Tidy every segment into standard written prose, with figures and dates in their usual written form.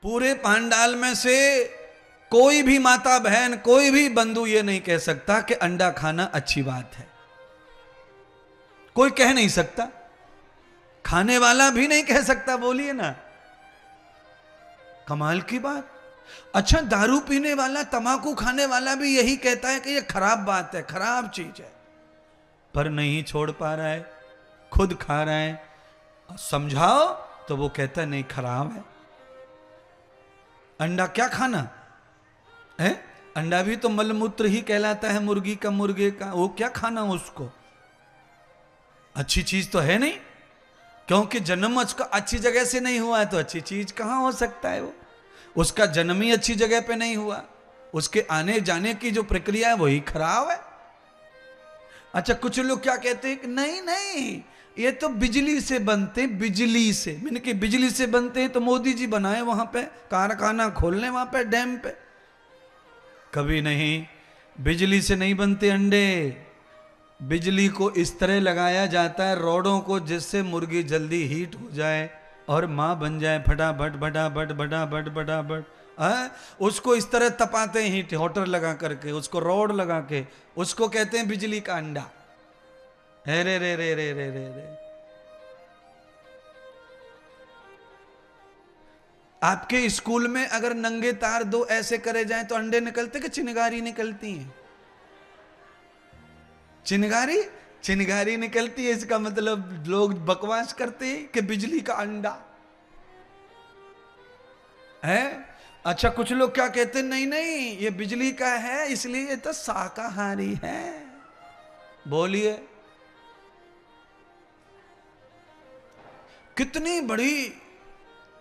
पूरे पांडाल में से कोई भी माता बहन, कोई भी बंधु ये नहीं कह सकता कि अंडा खाना अच्छी बात है। कोई कह नहीं सकता, खाने वाला भी नहीं कह सकता। बोलिए ना, कमाल की बात। अच्छा, दारू पीने वाला, तंबाकू खाने वाला भी यही कहता है कि ये खराब बात है, खराब चीज है, पर नहीं छोड़ पा रहा है, खुद खा रहा है। समझाओ तो वो कहता है नहीं, खराब है। अंडा क्या खाना है? अंडा भी तो मलमूत्र ही कहलाता है, मुर्गी का, मुर्गे का। वो क्या खाना उसको? अच्छी चीज तो है नहीं, क्योंकि जन्म उसका अच्छी जगह से नहीं हुआ है, तो अच्छी चीज कहां हो सकता है? वो उसका जन्म ही अच्छी जगह पे नहीं हुआ, उसके आने जाने की जो प्रक्रिया है वही खराब है। अच्छा, कुछ लोग क्या कहते हैं कि नहीं नहीं, ये तो बिजली से बनते, बिजली से। मैंने कि बिजली से बनते हैं तो मोदी जी बनाए वहां पे कारखाना खोलने, वहां पे डैम पे। कभी नहीं, बिजली से नहीं बनते अंडे। बिजली को इस तरह लगाया जाता है रोडों को, जिससे मुर्गी जल्दी हीट हो जाए और मां बन जाए फटाफट फटाफट फटाफट फटाफट। उसको इस तरह तपाते हैं हीट होटर लगा करके, उसको रोड लगा के, उसको कहते हैं बिजली का अंडा। है रे रे रे रे रे रे रे। आपके स्कूल में अगर नंगे तार दो ऐसे करे जाएं तो अंडे निकलते कि चिनगारी निकलती है? चिनगारी, चिनगारी निकलती है। इसका मतलब लोग बकवास करते हैं कि बिजली का अंडा है। अच्छा, कुछ लोग क्या कहते हैं, नहीं नहीं ये बिजली का है इसलिए ये तो शाकाहारी है। बोलिए, कितनी बड़ी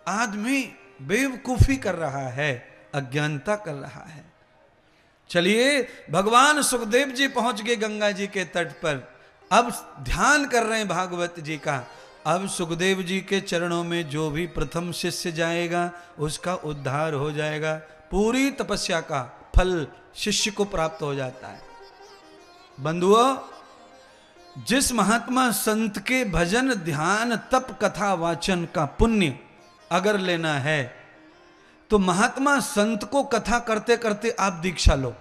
आदमी बेवकूफी कर रहा है, अज्ञानता कर रहा है। चलिए, भगवान सुखदेव जी पहुंच गए गंगा जी के तट पर। अब ध्यान कर रहे हैं भागवत जी का। अब सुखदेव जी के चरणों में जो भी प्रथम शिष्य जाएगा उसका उद्धार हो जाएगा। पूरी तपस्या का फल शिष्य को प्राप्त हो जाता है। बंधुओं, जिस महात्मा संत के भजन ध्यान तप कथा वाचन का पुण्य अगर लेना है, तो महात्मा संत को कथा करते करते आप दीक्षा लो।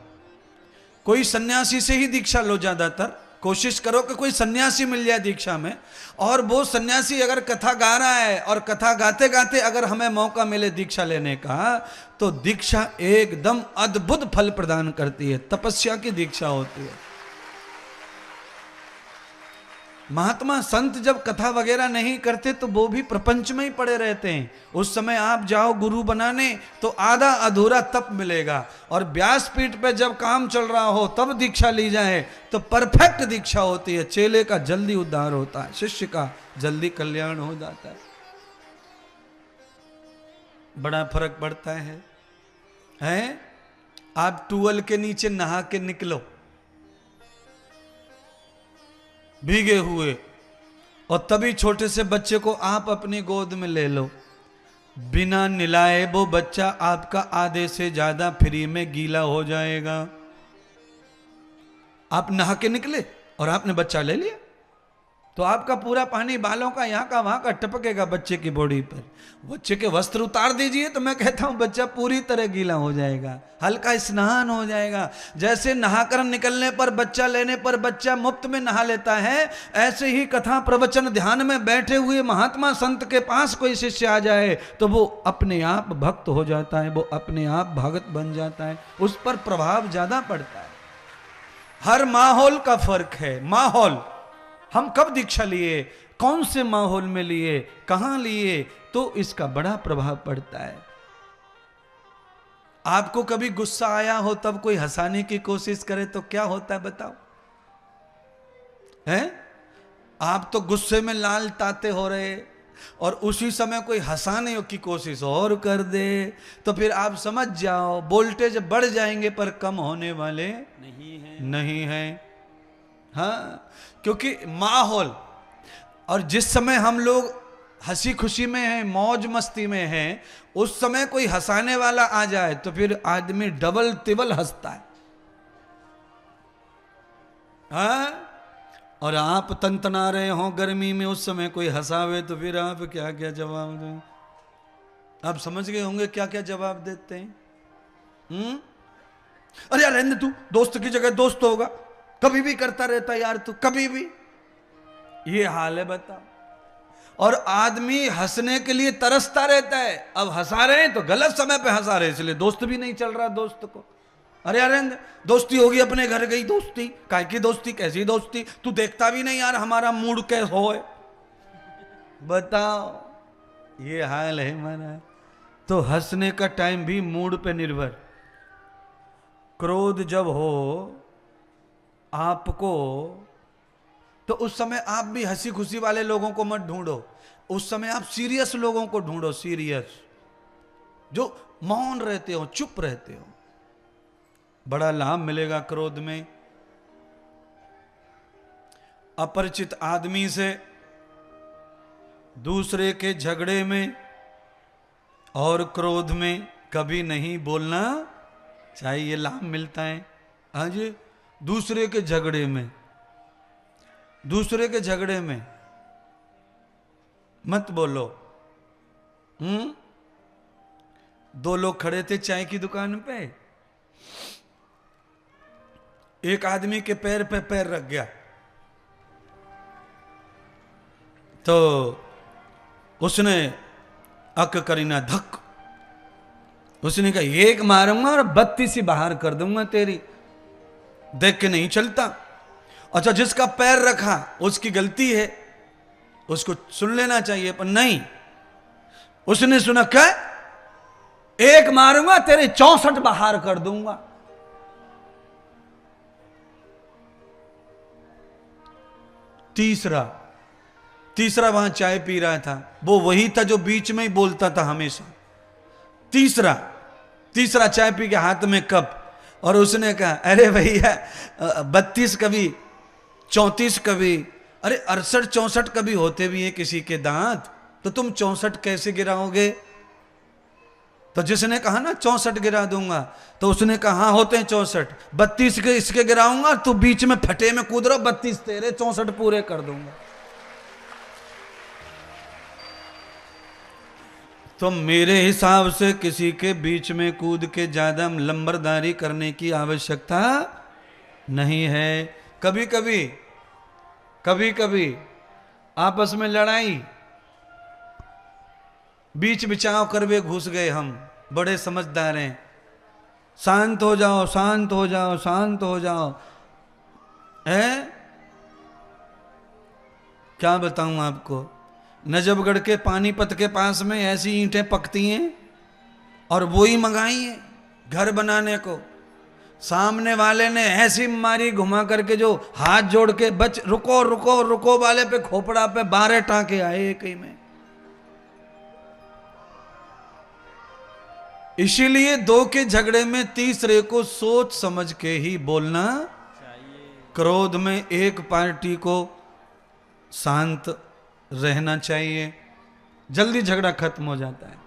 कोई सन्यासी से ही दीक्षा लो। ज्यादातर कोशिश करो कि कोई सन्यासी मिल जाए दीक्षा में, और वो सन्यासी अगर कथा गा रहा है और कथा गाते गाते अगर हमें मौका मिले दीक्षा लेने का, तो दीक्षा एकदम अद्भुत फल प्रदान करती है। तपस्या की दीक्षा होती है। महात्मा संत जब कथा वगैरह नहीं करते तो वो भी प्रपंच में ही पड़े रहते हैं। उस समय आप जाओ गुरु बनाने तो आधा अधूरा तप मिलेगा, और व्यासपीठ पे जब काम चल रहा हो तब दीक्षा ली जाए तो परफेक्ट दीक्षा होती है। चेले का जल्दी उद्धार होता है, शिष्य का जल्दी कल्याण हो जाता है। बड़ा फर्क पड़ता है? आप टूअल के नीचे नहा के निकलो भीगे हुए, और तभी छोटे से बच्चे को आप अपनी गोद में ले लो, बिना निलाए वो बच्चा आपका आधे से ज्यादा फ्री में गीला हो जाएगा। आप नहा के निकले और आपने बच्चा ले लिया, तो आपका पूरा पानी बालों का यहां का वहां का टपकेगा बच्चे की बॉडी पर। बच्चे के वस्त्र उतार दीजिए तो मैं कहता हूं बच्चा पूरी तरह गीला हो जाएगा, हल्का स्नान हो जाएगा। जैसे नहाकर निकलने पर बच्चा लेने पर बच्चा मुफ्त में नहा लेता है, ऐसे ही कथा प्रवचन ध्यान में बैठे हुए महात्मा संत के पास कोई शिष्य आ जाए तो वो अपने आप भक्त हो जाता है, वो अपने आप भगत बन जाता है। उस पर प्रभाव ज्यादा पड़ता है। हर माहौल का फर्क है। माहौल, हम कब दीक्षा लिए, कौन से माहौल में लिए, कहां लिए, तो इसका बड़ा प्रभाव पड़ता है। आपको कभी गुस्सा आया हो तब कोई हंसाने की कोशिश करे तो क्या होता है बताओ? हैं? आप तो गुस्से में लाल ताते हो रहे और उसी समय कोई हंसाने की कोशिश और कर दे तो फिर आप समझ जाओ वोल्टेज बढ़ जाएंगे पर कम होने वाले नहीं है। हाँ, क्योंकि माहौल, और जिस समय हम लोग हंसी खुशी में हैं, मौज मस्ती में हैं, उस समय कोई हंसाने वाला आ जाए तो फिर आदमी डबल तिबल हंसता है। हाँ? और आप तनतना रहे हो गर्मी में, उस समय कोई हंसावे तो फिर आप क्या क्या जवाब दें? आप समझ गए होंगे क्या क्या जवाब देते हैं। अरे यार रहने तू, दोस्त की जगह दोस्त होगा, कभी भी करता रहता यार तू, कभी भी। ये हाल है बताओ। और आदमी हंसने के लिए तरसता रहता है, अब हंसा रहे हैं तो गलत समय पे हंसा रहे, इसलिए दोस्त भी नहीं चल रहा दोस्त को। अरे यार दोस्ती होगी, अपने घर गई दोस्ती, काय की दोस्ती, कैसी दोस्ती, तू देखता भी नहीं यार हमारा मूड कैसा हो। बताओ, ये हाल है हमारा। तो हंसने का टाइम भी मूड पे निर्भर। क्रोध जब हो आपको, तो उस समय आप भी हंसी खुशी वाले लोगों को मत ढूंढो, उस समय आप सीरियस लोगों को ढूंढो, सीरियस, जो मौन रहते हो, चुप रहते हो। बड़ा लाभ मिलेगा क्रोध में। अपरिचित आदमी से दूसरे के झगड़े में और क्रोध में कभी नहीं बोलना चाहिए, लाभ मिलता है। हाँ जी, दूसरे के झगड़े में, दूसरे के झगड़े में मत बोलो। दो लोग खड़े थे चाय की दुकान पे, एक आदमी के पैर पे पैर रख गया, तो उसने अक करीना धक, उसने कहा एक मारूंगा और 32 ही बाहर कर दूंगा तेरी, देख के नहीं चलता। अच्छा, जिसका पैर रखा उसकी गलती है, उसको सुन लेना चाहिए, पर नहीं, उसने सुना क्या, एक मारूंगा तेरे 64 बाहर कर दूंगा। तीसरा वहां चाय पी रहा था, वो वही था जो बीच में ही बोलता था हमेशा। तीसरा चाय पी के हाथ में कप, और उसने कहा अरे भैया 32 कभी 34 कभी, अरे 68 64 कभी होते भी हैं किसी के दांत, तो तुम 64 कैसे गिराओगे। तो जिसने कहा ना 64 गिरा दूंगा, तो उसने कहा हाँ होते हैं 64, 32 के इसके गिराऊंगा, तो बीच में फटे में कूद रहा, 32 तेरे 64 पूरे कर दूंगा। तो मेरे हिसाब से किसी के बीच में कूद के ज्यादा लंबरदारी करने की आवश्यकता नहीं है। कभी कभी आपस में लड़ाई, बीच बिचाव कर वे घुस गए, हम बड़े समझदार हैं, शांत हो जाओ, शांत हो जाओ, शांत हो जाओ। है क्या बताऊं आपको, नजफगढ़ के पानीपत के पास में ऐसी ईंटें पकती हैं, और वो ही मंगाई हैं घर बनाने को। सामने वाले ने ऐसी मारी घुमा करके, जो हाथ जोड़ के बच रुको रुको रुको वाले पे खोपड़ा पे 12 टांके आए एक ही में। इसीलिए दो के झगड़े में तीसरे को सोच समझ के ही बोलना चाहिए। क्रोध में एक पार्टी को शांत रहना चाहिए, जल्दी झगड़ा खत्म हो जाता है।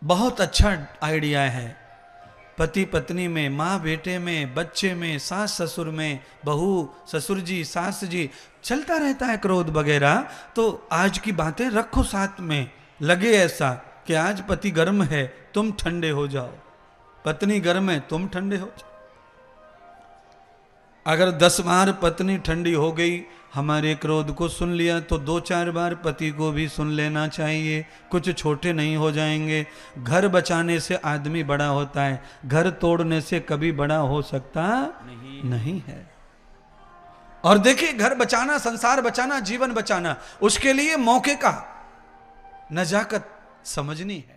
बहुत अच्छा आइडिया है, पति पत्नी में, माँ बेटे में, बच्चे में, सास ससुर में, बहू ससुर जी, सास जी, चलता रहता है क्रोध वगैरह। तो आज की बातें रखो साथ में, लगे ऐसा कि आज पति गर्म है तुम ठंडे हो जाओ, पत्नी गर्म है तुम ठंडे हो जाओ। अगर 10 बार पत्नी ठंडी हो गई, हमारे क्रोध को सुन लिया, तो 2-4 बार पति को भी सुन लेना चाहिए, कुछ छोटे नहीं हो जाएंगे। घर बचाने से आदमी बड़ा होता है, घर तोड़ने से कभी बड़ा हो सकता नहीं है। और देखिए, घर बचाना, संसार बचाना, जीवन बचाना, उसके लिए मौके का नजाकत समझनी है।